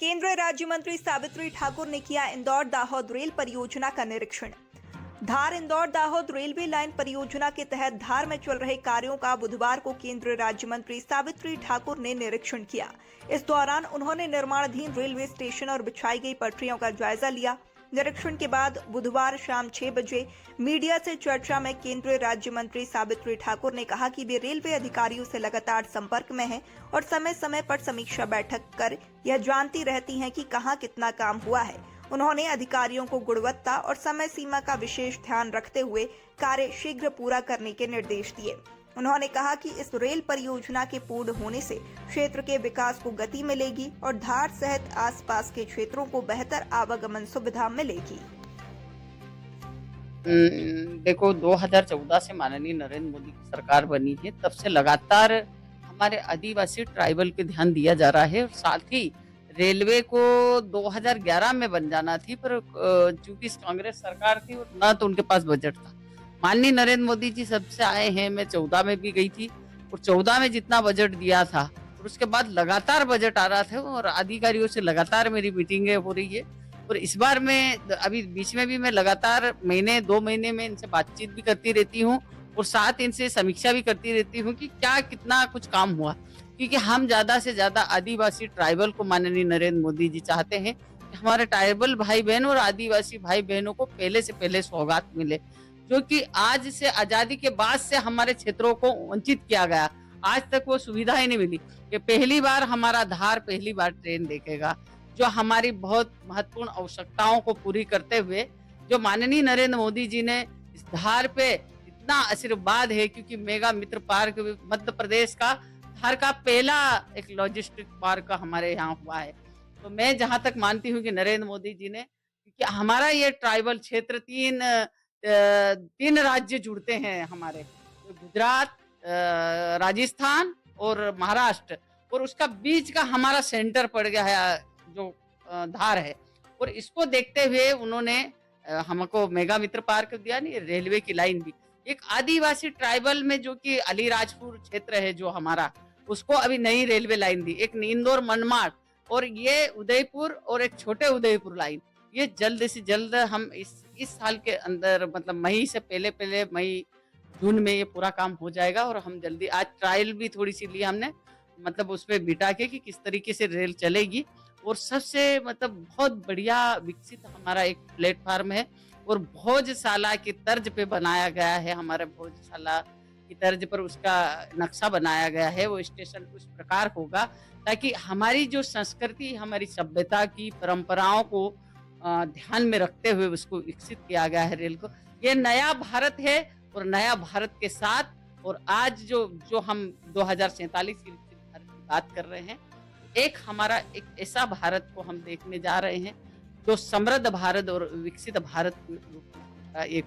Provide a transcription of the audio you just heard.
केंद्रीय राज्य मंत्री सावित्री ठाकुर ने किया इंदौर दाहोद रेल परियोजना का निरीक्षण। धार इंदौर दाहोद रेलवे लाइन परियोजना के तहत धार में चल रहे कार्यों का बुधवार को केंद्रीय राज्य मंत्री सावित्री ठाकुर ने निरीक्षण किया। इस दौरान उन्होंने निर्माणाधीन रेलवे स्टेशन और बिछाई गई पटरियों का जायजा लिया। निरीक्षण के बाद बुधवार शाम 6 बजे मीडिया से चर्चा में केंद्रीय राज्य मंत्री सावित्री ठाकुर ने कहा कि वे रेलवे अधिकारियों से लगातार संपर्क में हैं और समय समय पर समीक्षा बैठक कर यह जानती रहती हैं कि कहां कितना काम हुआ है। उन्होंने अधिकारियों को गुणवत्ता और समय सीमा का विशेष ध्यान रखते हुए कार्य शीघ्र पूरा करने के निर्देश दिए। उन्होंने कहा कि इस रेल परियोजना के पूर्ण होने से क्षेत्र के विकास को गति मिलेगी और धार सहित आसपास के क्षेत्रों को बेहतर आवागमन सुविधा मिलेगी। देखो 2014 से माननीय नरेंद्र मोदी की सरकार बनी है, तब से लगातार हमारे आदिवासी ट्राइबल पे ध्यान दिया जा रहा है और साथ ही रेलवे को 2011 में बन जाना थी, पर चूंकि कांग्रेस सरकार थी और ना तो उनके पास बजट था। माननीय नरेंद्र मोदी जी सबसे आए हैं, मैं 14 में भी गई थी और 14 में जितना बजट दिया था और उसके बाद लगातार बजट आ रहा था और अधिकारियों से लगातार मेरी मीटिंगें हो रही है। और इस बार मैं अभी बीच में भी मैं लगातार महीने 2 महीने में इनसे बातचीत भी करती रहती हूँ और साथ इनसे समीक्षा भी करती रहती हूँ कि क्या कितना कुछ काम हुआ, क्योंकि हम ज्यादा से ज्यादा आदिवासी ट्राइबल को माननीय नरेंद्र मोदी जी चाहते हैं कि हमारे ट्राइबल भाई बहन और आदिवासी भाई बहनों को पहले से पहले सौगात मिले, जो कि आज से आजादी के बाद से हमारे क्षेत्रों को वंचित किया गया। आज तक वो सुविधा ही नहीं मिली कि पहली बार हमारा धार पहली बार ट्रेन देखेगा, जो हमारी बहुत महत्वपूर्ण आवश्यकताओं को पूरी करते हुए जो माननीय नरेंद्र मोदी जी ने इस धार पे इतना आशीर्वाद है, क्योंकि मेगा मित्र पार्क मध्य प्रदेश का धार का पहला एक लॉजिस्टिक पार्क हमारे यहाँ हुआ है। तो मैं जहां तक मानती हूँ कि नरेंद्र मोदी जी ने, क्योंकि हमारा ये ट्राइबल क्षेत्र तीन राज्य जुड़ते हैं हमारे, तो गुजरात, राजस्थान और महाराष्ट्र, और उसका बीच का हमारा सेंटर पड़ गया है जो धार है। और इसको देखते हुए उन्होंने हमको मेगा मित्र पार्क दिया, नहीं रेलवे की लाइन भी एक आदिवासी ट्राइबल में, जो कि अलीराजपुर क्षेत्र है जो हमारा, उसको अभी नई रेलवे लाइन दी, एक इंदौर मनमाड और ये उदयपुर और एक छोटे उदयपुर लाइन। ये जल्द से जल्द हम इस साल के अंदर, मतलब मई से पहले मई जून में ये पूरा काम हो जाएगा। और हम जल्दी आज ट्रायल भी थोड़ी सी ली हमने, मतलब उसमें बिठा के कि किस तरीके से रेल चलेगी। और सबसे मतलब बहुत बढ़िया विकसित हमारा एक प्लेटफार्म है और भोजशाला की तर्ज पे बनाया गया है। हमारे भोजशाला की तर्ज पर उसका नक्शा बनाया गया है। वो स्टेशन उस प्रकार होगा ताकि हमारी जो संस्कृति, हमारी सभ्यता की परंपराओं को ध्यान में रखते हुए उसको विकसित किया गया है रेल को। ये नया भारत है और नया भारत के साथ, और आज जो हम 2047 की विकसित भारत की बात कर रहे हैं, एक हमारा एक ऐसा भारत को हम देखने जा रहे हैं जो समृद्ध भारत और विकसित भारत के रूप में एक